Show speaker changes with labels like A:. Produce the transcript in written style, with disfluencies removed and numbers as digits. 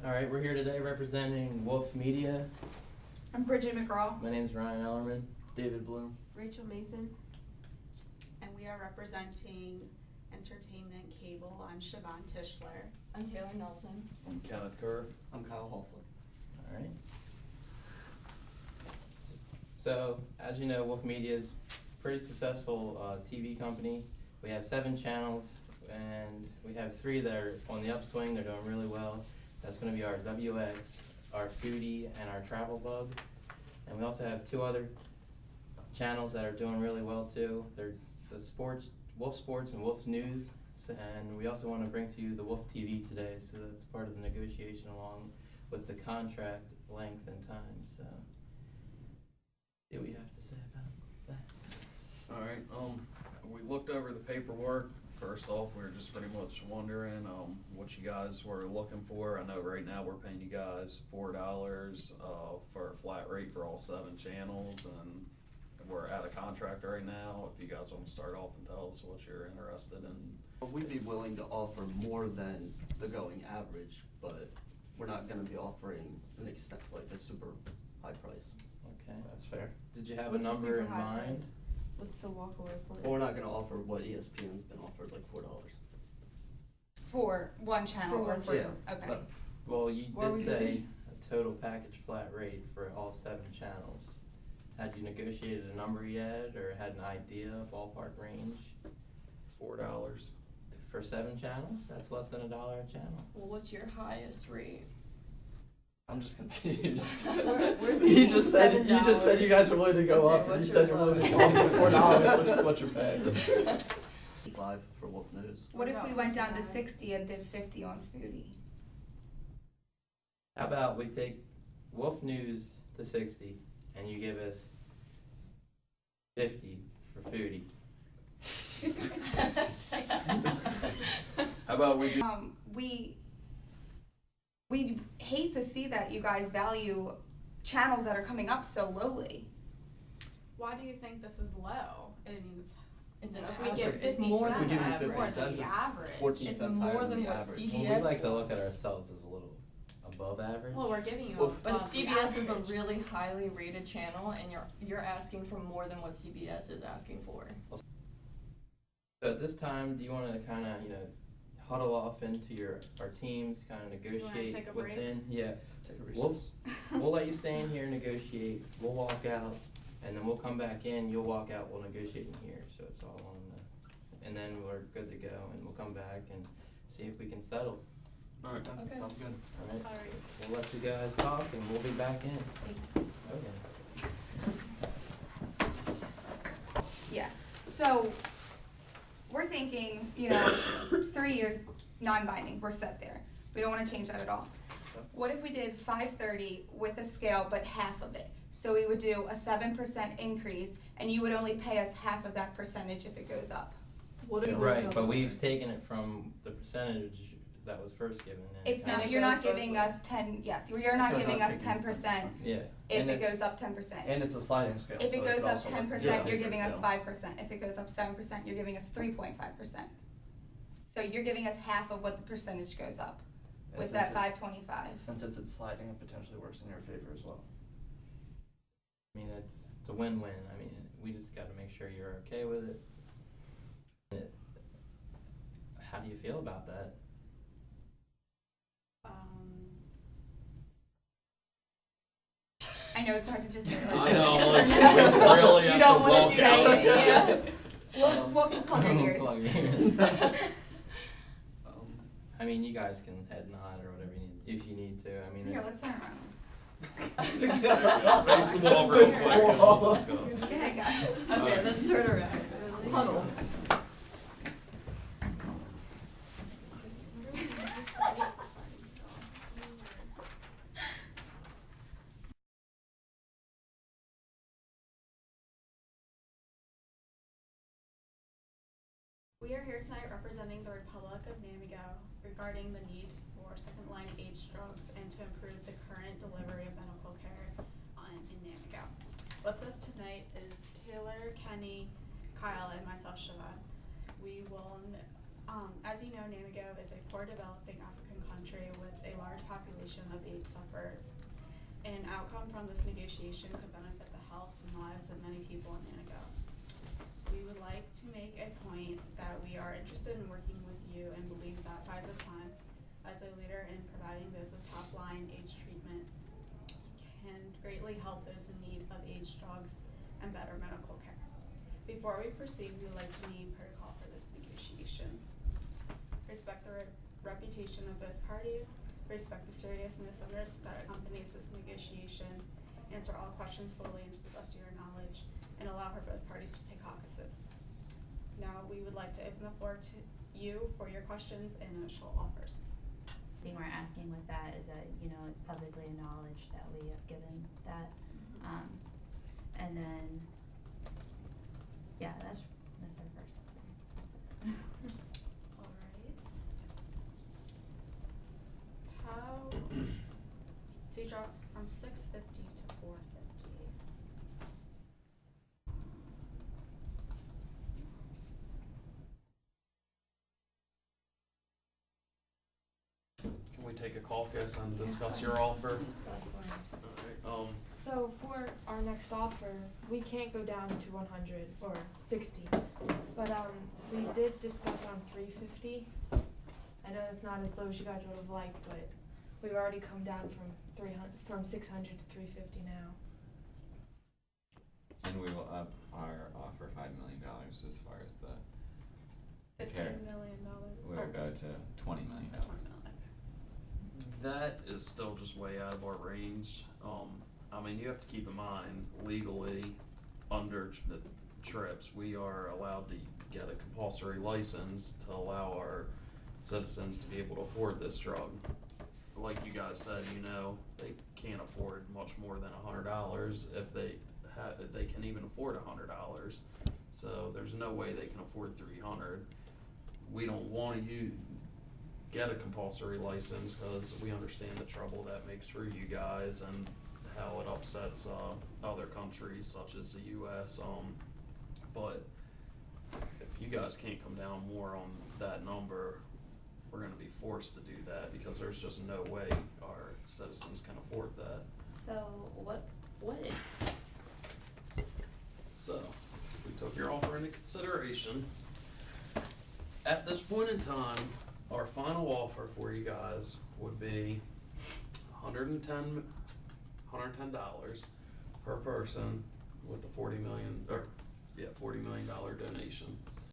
A: All right, we're here today representing Wolf Media.
B: I'm Bridget McGraw.
A: My name's Ryan Ellerman.
C: David Bloom.
D: Rachel Mason. And we are representing Entertainment Cable. I'm Siobhan Tischler.
B: I'm Taylor Nelson.
C: I'm Kenneth Kerr.
E: I'm Kyle Hoffler.
A: All right. So, as you know, Wolf Media is a pretty successful TV company. We have 7 channels, and we have 3 that are on the upswing. They're doing really well. That's going to be our WX, our Foodie, and our Travel Bug. And we also have 2 other channels that are doing really well too. They're the sports, Wolf Sports and Wolf News. And we also want to bring to you the Wolf TV today. So that's part of the negotiation along with the contract length and time. So, what do you have to say about that?
C: All right. We looked over the paperwork. First off, we were just pretty much wondering what you guys were looking for. I know right now we're paying you guys $4 for a flat rate for all 7 channels, and we're out of contract right now. If you guys want to start off and tell us what you're interested in.
E: We'd be willing to offer more than the going average, but we're not going to be offering an extent like a super high price.
A: Okay.
E: That's fair.
A: Did you have
B: What's
A: a
B: the
A: number
B: super
A: in
B: high
A: mind?
B: price? What's the walkaway for?
E: Well, we're not going to offer what ESPN's been offered, like $4.
B: For one channel or for,
E: yeah.
B: okay.
E: But
A: Well, you
B: What
A: did
B: were you
A: say a total package flat rate for all 7 channels. Had you negotiated a number yet, or had an idea, ballpark range?
C: $4.
A: For 7 channels? That's less than $1 a channel.
F: Well, what's your highest rate?
E: I'm just confused.
F: We're
E: You just said
F: $7.
E: you guys were willing to go
F: Okay,
E: up, and you
F: what's
E: said
F: your
E: you're willing to
F: phone?
E: go up to $4, which is what you're paying. 5 for Wolf News.
B: What if we went down to 60 and did 50 on Foodie?
A: How about we take Wolf News to 60, and you give us 50 for Foodie.
C: How about we do?
B: We hate to see that you guys value channels that are coming up so lowly.
D: Why do you think this is low? I mean,
F: It's an
D: we give
F: it's
D: 50
F: more
D: cents.
E: We give you
F: than
E: 50
D: more
E: cents,
D: than the
E: it's
D: average.
E: 14
F: It's
E: cents
F: more
E: higher
F: than
E: the
F: what
E: average.
F: CBS
A: Well, we like to look at
F: wants.
A: ourselves as a little above average.
D: Well, we're giving you
E: Well,
D: above
F: But
D: the
F: CBS is a
D: average.
F: really highly rated channel, and you're asking for more than what CBS is asking for.
A: So at this time, do you want to kind of, huddle off into our teams, kind of
D: you wanna
A: negotiate
D: take a break?
A: within? Yeah.
E: Take a
A: We'll,
E: recess.
A: we'll let you stay in here, negotiate, we'll walk out, and then we'll come back in, you'll walk out, we'll negotiate in here, so it's all on the, and then we're good to go, and we'll come back and see if we can settle.
C: All right.
F: Okay.
E: Sounds good.
A: All right?
D: Alright.
A: We'll let you guys talk, and we'll be back in. Okay.
B: Yeah, so we're thinking, 3 years, non-binding, we're set there. We don't wanna change that at all. What if we did 530 with a scale, but half of it? So we would do a 7% increase, and you would only pay us half of that percentage if it goes up.
F: What if
A: Right, but we've taken it from the percentage that was first given. and
B: It's
A: kind
B: not,
A: of-
B: you're not
F: goes both
B: giving
F: ways.
B: us 10, yes, you're not
E: So
B: giving
E: not
B: us
E: taking
B: 10%
A: Yeah.
B: if
E: And
B: it
E: it-
B: goes up 10%.
E: And it's a sliding scale.
B: If
E: so
B: it goes
E: could
B: up
E: also work
B: 10%,
E: in
B: you're
E: your
B: giving us
E: favor.
B: 5%. If it goes up 7%, you're giving us 3.5%. So you're giving us half of what the percentage goes up
E: And
B: with
E: since
B: that 525.
E: And since it's sliding, it potentially works in your favor as well.
A: I mean, it's a win-win. I mean, we just got to make sure you're okay with it. How do you feel about that?
B: I know it's hard to just say like
C: I know,
B: yes or
C: like,
B: no.
C: we really
B: You
C: have
B: don't
C: to
B: wanna
C: walk
B: say
C: out.
B: it, yeah. We'll plug your ears.
A: Plug your ears.
E: Um,
A: I mean, you guys can head nod or whatever you need, if you need to. I mean,
B: Here,
A: it-
B: let's turn around this.
C: Face the wall real quick and we'll discuss.
B: Go ahead, guys.
F: Okay,
C: Alright.
F: let's turn around. Huddle.
D: We are here tonight representing the Republic of Namigo regarding the need for second-line age drugs and to improve the current delivery of medical care in Namigo. With us tonight is Taylor, Kenny, Kyle, and myself, Siobhan. We will As you know, Namigo is a poor developing African country with a large population of AIDS sufferers. An outcome from this negotiation could benefit the health and lives of many people in Namigo. We would like to make a point that we are interested in working with you and believe that Pfizer as a leader in providing those with top-line AIDS treatment, can greatly help those in need of AIDS drugs and better medical care. Before we proceed, we would like to name protocol for this negotiation. Respect the reputation of both parties, respect the seriousness of risk that accompanies this negotiation, answer all questions fully and to the best of your knowledge, and allow for both parties to take caucuses. Now, we would like to open the floor to you for your questions and initial offers.
G: Thing we're asking with that is that, you know, it's publicly acknowledged that we have given that. And then, yeah, that's our first.
D: Alright. So you dropped from 650 to 450.
C: Can we take a caucus and discuss your offer? Alright,
H: So for our next offer, we can't go down to 100 or 60, but we did discuss on 350. I know it's not as low as you guys would have liked, but we've already come down from 600 to 350 now.
I: And we will up our offer $5 million as far as the care.
D: $15 million.
I: We'll go to $20 million.
C: that is still just way out of our range. I mean, you have to keep in mind, legally, under the trips, we are allowed to get a compulsory license to allow our citizens to be able to afford this drug. Like you guys said, you know, they can't afford much more than $100 if they can even afford $100. So there's no way they can afford $300. We don't want you get a compulsory license because we understand the trouble that makes for you guys and how it upsets other countries such as the US. But if you guys can't come down more on that number, we're gonna be forced to do that because there's just no way our citizens can afford that.
G: So what
C: So, we took your offer into consideration. At this point in time, our final offer for you guys would be $110 per person with a $40 million donation.